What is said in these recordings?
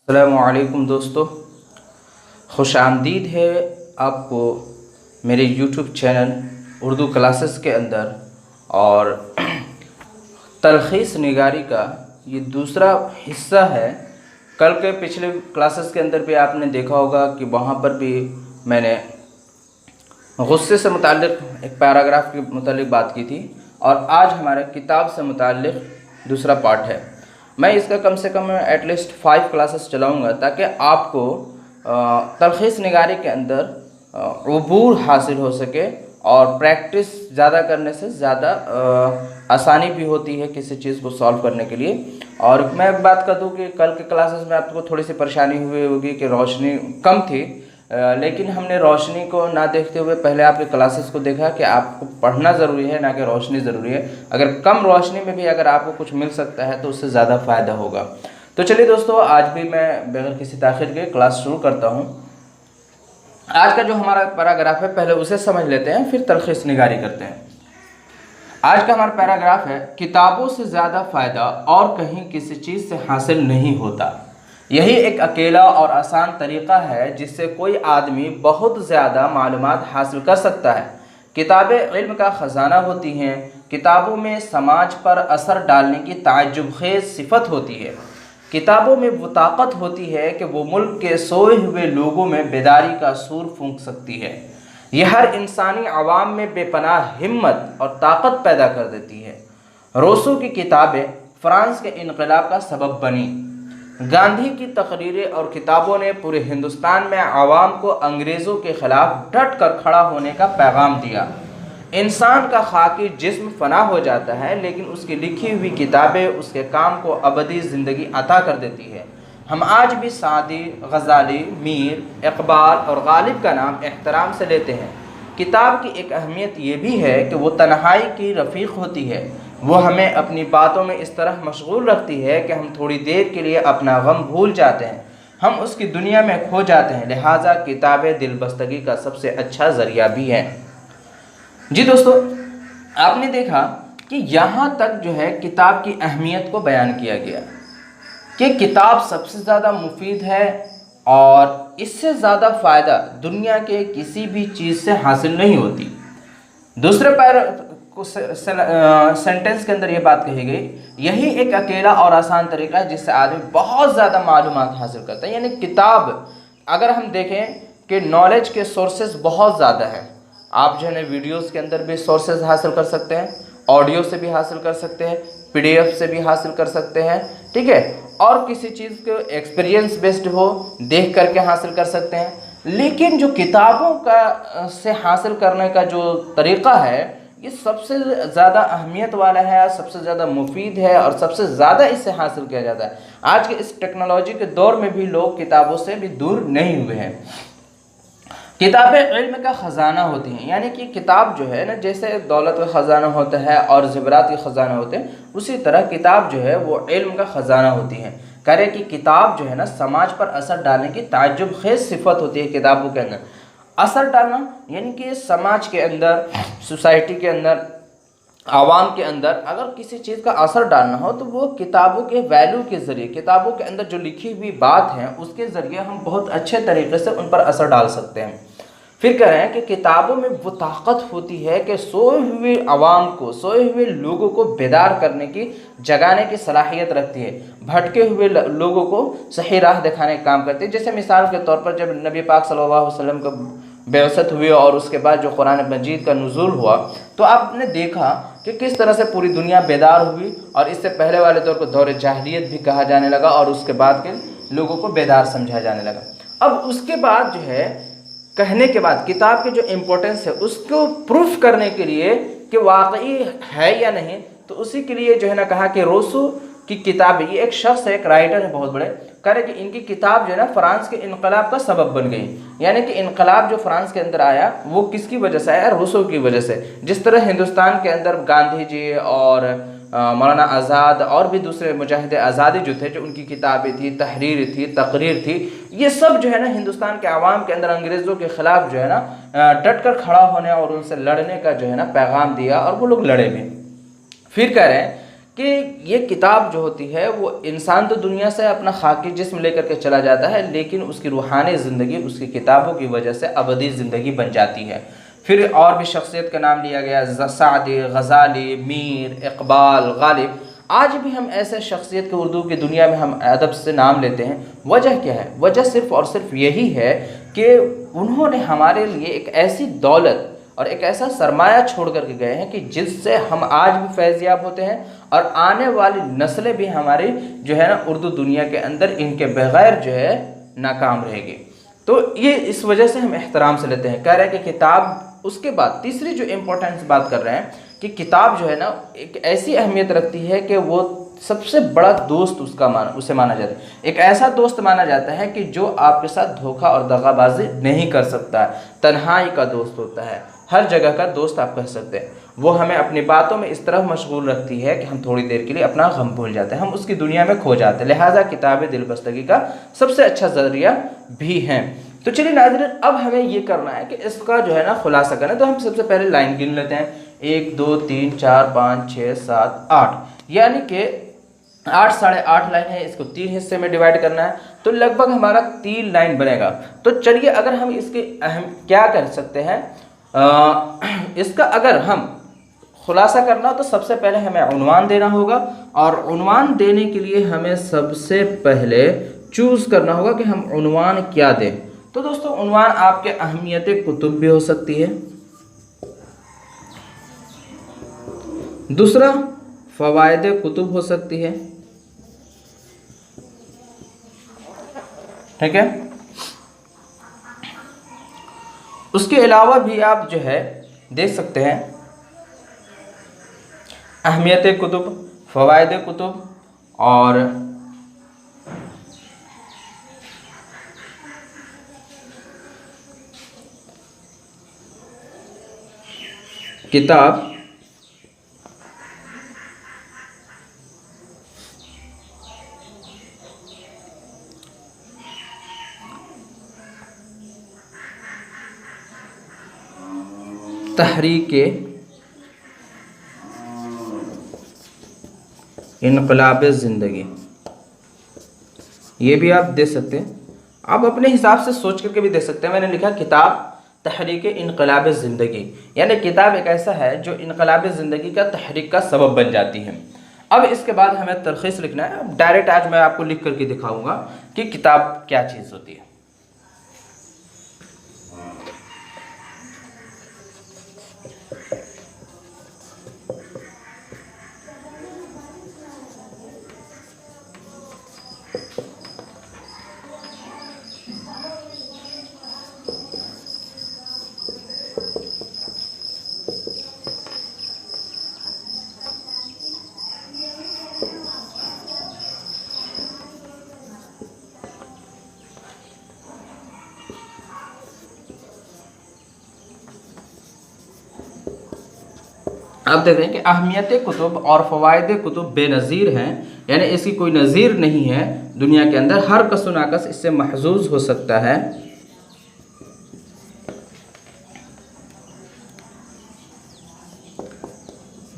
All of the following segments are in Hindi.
अस्सलामुअलैकुम दोस्तों, खुश आमदीद है आपको मेरे यूट्यूब चैनल उर्दू क्लासेस के अंदर। और तलख़ीस निगारी का ये दूसरा हिस्सा है। कल के पिछले क्लासेस के अंदर भी आपने देखा होगा कि वहाँ पर भी मैंने गुस्से से मुताल्लिक़ एक पैराग्राफ के मुताल्लिक़ बात की थी, और आज हमारे किताब से मुताल्लिक़ दूसरा पार्ट है। मैं इसका कम से कम एटलीस्ट 5 क्लासेस चलाऊँगा ताकि आपको तलख़ीस निगारी के अंदर अबूर हासिल हो सके, और प्रैक्टिस ज़्यादा करने से ज़्यादा आसानी भी होती है किसी चीज़ को सॉल्व करने के लिए। और मैं एक बात कर दूं कि कल के क्लासेस में आपको थोड़ी सी परेशानी हुई होगी कि रोशनी कम थी, लेकिन हमने रोशनी को ना देखते हुए पहले आपके क्लासेस को देखा कि आपको पढ़ना ज़रूरी है, ना कि रोशनी ज़रूरी है। अगर कम रोशनी में भी अगर आपको कुछ मिल सकता है तो उससे ज़्यादा फ़ायदा होगा। तो चलिए दोस्तों, आज भी मैं बगैर किसी ताख़ीर के क्लास शुरू करता हूँ। आज का जो हमारा पैराग्राफ है पहले उसे समझ लेते हैं, फिर तलख़ीस निगारी करते हैं। आज का हमारा पैराग्राफ है, किताबों से ज़्यादा फ़ायदा और कहीं किसी चीज़ से हासिल नहीं होता। यही एक अकेला और आसान तरीक़ा है जिससे कोई आदमी बहुत ज़्यादा मालूमात हासिल कर सकता है। किताबें इल्म का ख़जाना होती हैं। किताबों में समाज पर असर डालने की ताज्जुबखेज़ सिफ़त होती है। किताबों में वो ताकत होती है कि वो मुल्क के सोए हुए लोगों में बेदारी का सूर फूंक सकती है। यह हर इंसानी आवाम में बेपनाह हिम्मत और ताकत पैदा कर देती है। रोसो की किताबें फ्रांस के इनकलाब का सबब बनी। गांधी की तकरीरें और किताबों ने पूरे हिंदुस्तान में आवाम को अंग्रेज़ों के ख़िलाफ़ डट कर खड़ा होने का पैगाम दिया। इंसान का खाकी जिस्म फना हो जाता है, लेकिन उसकी लिखी हुई किताबें उसके काम को अबदी ज़िंदगी अता कर देती है। हम आज भी सादी, गज़ाली, मीर, इक़बाल और गालिब का नाम एहतराम से लेते हैं। किताब की एक अहमियत ये भी है कि वो तन्हाई की रफ़ीक होती है। वो हमें अपनी बातों में इस तरह मशगूल रखती है कि हम थोड़ी देर के लिए अपना गम भूल जाते हैं, हम उसकी दुनिया में खो जाते हैं। लिहाजा किताबें दिलबस्तगी का सबसे अच्छा ज़रिया भी हैं। जी दोस्तों, आपने देखा कि यहाँ तक जो है किताब की अहमियत को बयान किया गया कि किताब सबसे ज़्यादा मुफीद है और इससे ज़्यादा फ़ायदा दुनिया के किसी भी चीज़ से हासिल नहीं होती। दूसरे सेंटेंस के अंदर ये बात कही गई, यही एक अकेला और आसान तरीका है जिससे आदमी बहुत ज़्यादा मालूमात हासिल करता है। यानी किताब, अगर हम देखें कि नॉलेज के सोर्सेज बहुत ज़्यादा हैं। आप जो है वीडियोस के अंदर भी सोर्सेज हासिल कर सकते हैं, ऑडियो से भी हासिल कर सकते हैं, पीडीएफ से भी हासिल कर सकते हैं, ठीक है। और किसी चीज़ को एक्सपीरियंस बेस्ड हो देख करके हासिल कर सकते हैं। लेकिन जो किताबों का से हासिल करने का जो तरीक़ा है ये सबसे ज़्यादा अहमियत वाला है, सबसे ज़्यादा मुफीद है और सबसे ज़्यादा इससे हासिल किया जाता है। आज के इस टेक्नोलॉजी के दौर में भी लोग किताबों से भी दूर नहीं हुए हैं। किताबें इल्म का ख़जाना होती हैं। यानी कि किताब जो है ना, जैसे दौलत का ख़जाना होता है और ज़ेवरात के ख़जाना होते हैं, उसी तरह किताब जो है वो इल्म का ख़जाना होती है। कह रहे कि किताब जो है ना समाज पर असर डालने की ताज्जुबखेज़ सिफ़त होती है। किताबों के अंदर असर डालना यानी कि समाज के अंदर, सोसाइटी के अंदर, आवाम के अंदर अगर किसी चीज़ का असर डालना हो तो वो किताबों के वैल्यू के ज़रिए, किताबों के अंदर जो लिखी हुई बात है उसके ज़रिए हम बहुत अच्छे तरीके से उन पर असर डाल सकते हैं। फिर कह रहे हैं कि किताबों में वो ताकत होती है कि सोए हुए आवाम को, सोए हुए लोगों को बेदार करने की, जगाने की सलाहियत रखती है। भटके हुए लोगों को सही राह दिखाने का काम करती है। जैसे मिसाल के तौर पर जब नबी पाक सल्लल्लाहु अलैहि वसल्लम का बेअसत हुई और उसके बाद जो कुरान मजीद का नुज़ूल हुआ, तो आपने देखा कि किस तरह से पूरी दुनिया बेदार हुई। और इससे पहले वाले दौर को दौर जाहिलियत भी कहा जाने लगा और उसके बाद के लोगों को बेदार समझा जाने लगा। अब उसके बाद जो है, कहने के बाद किताब की जो इम्पोर्टेंस है उसको प्रूफ करने के लिए कि वाकई है या नहीं, तो उसी के लिए जो है ना कहा कि रोसो की किताब, ये एक शख्स है, एक राइटर है बहुत बड़े, कह रहे कि इनकी किताब जो है ना फ्रांस के इनकलाब का सबब बन गई। यानी कि इनकलाब जो फ्रांस के अंदर आया वो किसकी वजह से आया? रोसो की वजह से। जिस तरह हिंदुस्तान के अंदर गांधी जी और मौलाना आज़ाद और भी दूसरे मुजाहिद आज़ादी जो थे, जो उनकी किताबें थी, तहरीर थी, तकरीर थी, ये सब जो है ना हिंदुस्तान के आवाम के अंदर अंग्रेज़ों के ख़िलाफ़ जो है ना डट कर खड़ा होने और उनसे लड़ने का जो है ना पैगाम दिया, और वो लोग लड़े भी। फिर कह रहे हैं कि ये किताब जो होती है वो इंसान तो दुनिया से अपना खाकी जिस्म लेकर के चला जाता है, लेकिन उसकी रूहानी ज़िंदगी उसकी किताबों की वजह से अबदी ज़िंदगी बन जाती है। फिर और भी शख्सियत का नाम लिया गया, सादी, गज़ाली, मीर, इकबाल, गालिब। आज भी हम ऐसे शख्सियत के उर्दू की दुनिया में हम अदब से नाम लेते हैं। वजह क्या है? वजह सिर्फ़ और सिर्फ यही है कि उन्होंने हमारे लिए एक ऐसी दौलत और एक ऐसा सरमाया छोड़ करके गए हैं कि जिससे हम आज भी फैज़याब होते हैं और आने वाली नस्लें भी हमारी जो है ना उर्दू दुनिया के अंदर इनके बगैर जो है नाकाम रहेगी। तो ये इस वजह से हम एहतराम से लेते हैं। कह रहे हैं कि किताब, उसके बाद तीसरी जो इम्पोर्टेंस बात कर रहे हैं कि किताब जो है ना एक ऐसी अहमियत रखती है कि वो सबसे बड़ा दोस्त उसे माना जाता है। एक ऐसा दोस्त माना जाता है कि जो आपके साथ धोखा और दगाबाजी नहीं कर सकता है, तन्हाई का दोस्त होता है, हर जगह का दोस्त आप कह सकते हैं। वो हमें अपनी बातों में इस तरह मशगूल रखती है कि हम थोड़ी देर के लिए अपना गम भूल जाते हैं, हम उसकी दुनिया में खो जाते हैं। लिहाजा किताबें दिलबस्तगी का सबसे अच्छा ज़रिया भी हैं। तो चलिए नाज़रीन, अब हमें ये करना है कि इसका जो है ना खुलासा करें। तो हम सबसे पहले लाइन गिन लेते हैं, 1 2 3 4 5 6 7 8, यानी कि 8 साढ़े 8 लाइन है। इसको 3 हिस्से में डिवाइड करना है तो लगभग हमारा 3 लाइन बनेगा। तो चलिए, अगर हम इसके अहम क्या कर सकते हैं, इसका अगर हम खुलासा करना हो तो सबसे पहले हमें उन्वान देना होगा, और उन्वान देने के लिए हमें सबसे पहले चूज़ करना होगा कि हम उन्वान क्या दें। तो दोस्तों, उन्वान आपके अहमियत कुतुब भी हो सकती है, दूसरा फ़वाइद कुतुब हो सकती है, ठीक है। उसके अलावा भी आप जो है देख सकते हैं अहमियत कुतुब, फ़वाइद कुतुब और किताब तहरीक इनकलाब ज़िंदगी, ये भी आप दे सकते हैं। आप अपने हिसाब से सोच करके भी दे सकते हैं। मैंने लिखा किताब तहरीक इनकलाब ज़िंदगी, यानी किताब एक ऐसा है जो इनकलाब ज़िंदगी का तहरीक का सबब बन जाती है। अब इसके बाद हमें तरख़ीस लिखना है। डायरेक्ट आज मैं आपको लिख करके दिखाऊंगा कि किताब क्या चीज़ होती है। आप देख रहे हैं कि अहमियत कुतुब और फ़वाइद कुतुब बेनज़ीर हैं, यानी इसकी कोई नज़ीर नहीं है दुनिया के अंदर। हर कस नाकस इससे महजूज हो सकता है।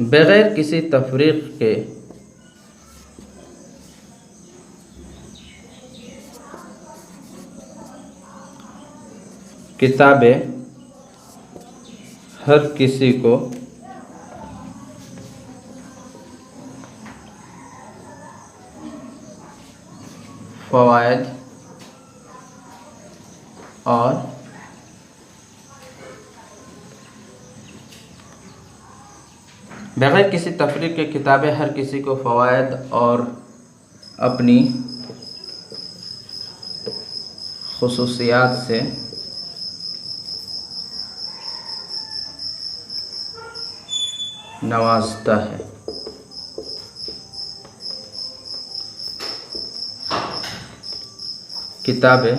बग़ैर किसी तफरीक़ के किताबें हर किसी को फ़वाइद और बग़ैर किसी तफरीक़ के किताबें हर किसी को फ़वाइद और अपनी ख़ुसूसियात से नवाजता है। किताबें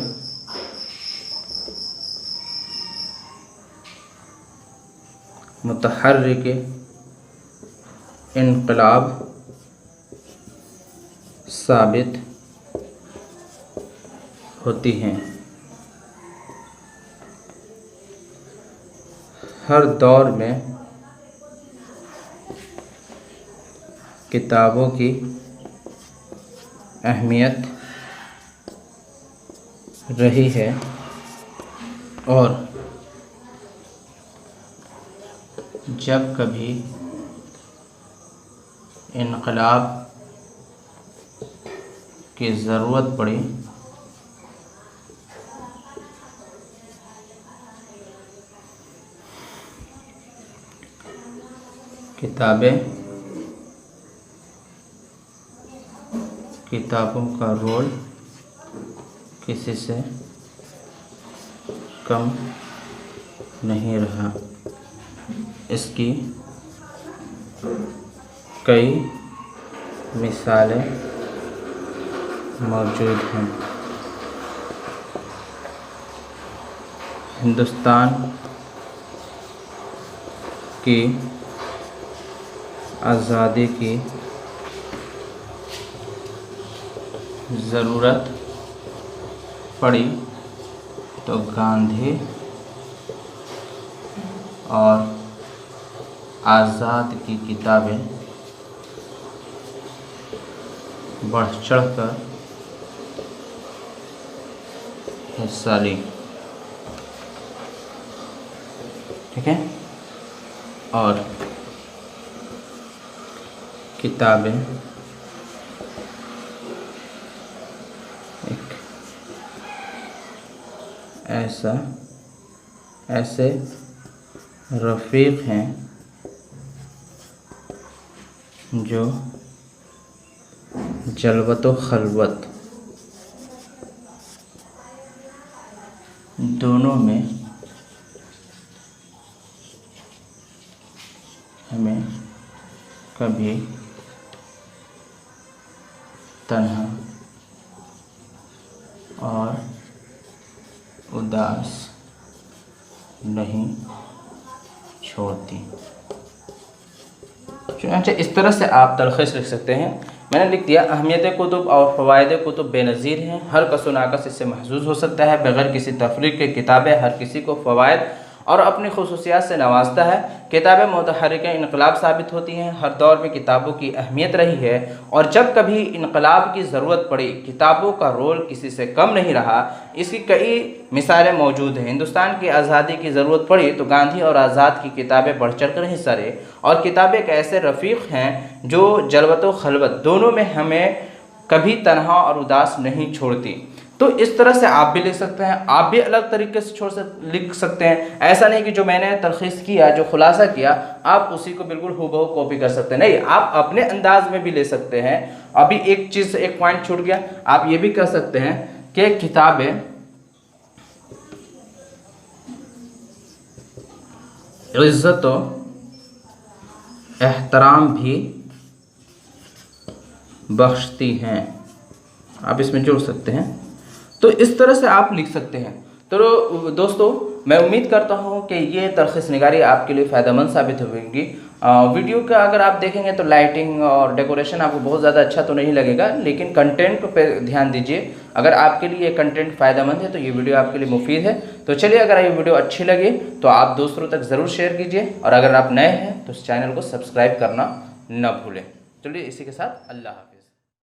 मुतहर्रिक इनकलाब साबित होती हैं। हर दौर में किताबों की अहमियत रही है और जब कभी इनकलाब की ज़रूरत पड़ी किताबों का रोल किसी से कम नहीं रहा। इसकी कई मिसालें मौजूद हैं। हिंदुस्तान की आज़ादी की ज़रूरत पड़ी तो गांधी और आज़ाद की किताबें बढ़ चढ़कर हिस्सा ली। ठीक है। और किताबें एक ऐसे रफ़ीक हैं जो जलवत व खलवत दोनों में हमें कभी तन्हा और उदास नहीं छोड़ती। अच्छा, इस तरह से आप तलख़ीस लिख सकते हैं। मैंने लिख दिया, अहमियत कुतुब और फ़वाइद कुतुब बेनज़ीर हैं, हर कस व नाकस इससे महसूस हो सकता है। बग़ैर किसी तफ़रीक़ के किताबें हर किसी को फ़वाइद और अपनी ख़ुसूसियात से नवाजता है। किताबें मुतहर्रिक इनकलाब साबित होती हैं। हर दौर में किताबों की अहमियत रही है और जब कभी इनकलाब की ज़रूरत पड़ी किताबों का रोल किसी से कम नहीं रहा। इसकी कई मिसालें मौजूद हैं। हिंदुस्तान की आज़ादी की ज़रूरत पड़ी तो गांधी और आज़ाद की किताबें बढ़ चढ़ कर हिस्सा रहे। और किताबें एक ऐसे रफ़ीक हैं जो जलवत व खलवत दोनों में हमें कभी तन्हा और उदास नहीं छोड़ती। तो इस तरह से आप भी लिख सकते हैं। आप भी अलग तरीके से लिख सकते हैं। ऐसा नहीं कि जो मैंने तलख़ीस किया, जो खुलासा किया, आप उसी को बिल्कुल हूबहू कॉपी कर सकते हैं। नहीं, आप अपने अंदाज में भी ले सकते हैं। अभी एक पॉइंट छूट गया। आप ये भी कह सकते हैं कि किताबें इज़्ज़त व एहतराम भी बख्शती हैं। आप इसमें जोड़ सकते हैं। तो इस तरह से आप लिख सकते हैं। तो दोस्तों, मैं उम्मीद करता हूं कि ये तलख़ीस निगारी आपके लिए फ़ायदेमंद साबित होगी। वीडियो का अगर आप देखेंगे तो लाइटिंग और डेकोरेशन आपको बहुत ज़्यादा अच्छा तो नहीं लगेगा, लेकिन कंटेंट पे ध्यान दीजिए। अगर आपके लिए ये कंटेंट फ़ायदेमंद है तो ये वीडियो आपके लिए मुफीद है। तो चलिए, अगर ये वीडियो अच्छी लगे तो आप दूसरों तक ज़रूर शेयर कीजिए और अगर आप नए हैं तो इस चैनल को सब्सक्राइब करना न भूलें। चलिए, इसी के साथ अल्लाह हाफ़िज़।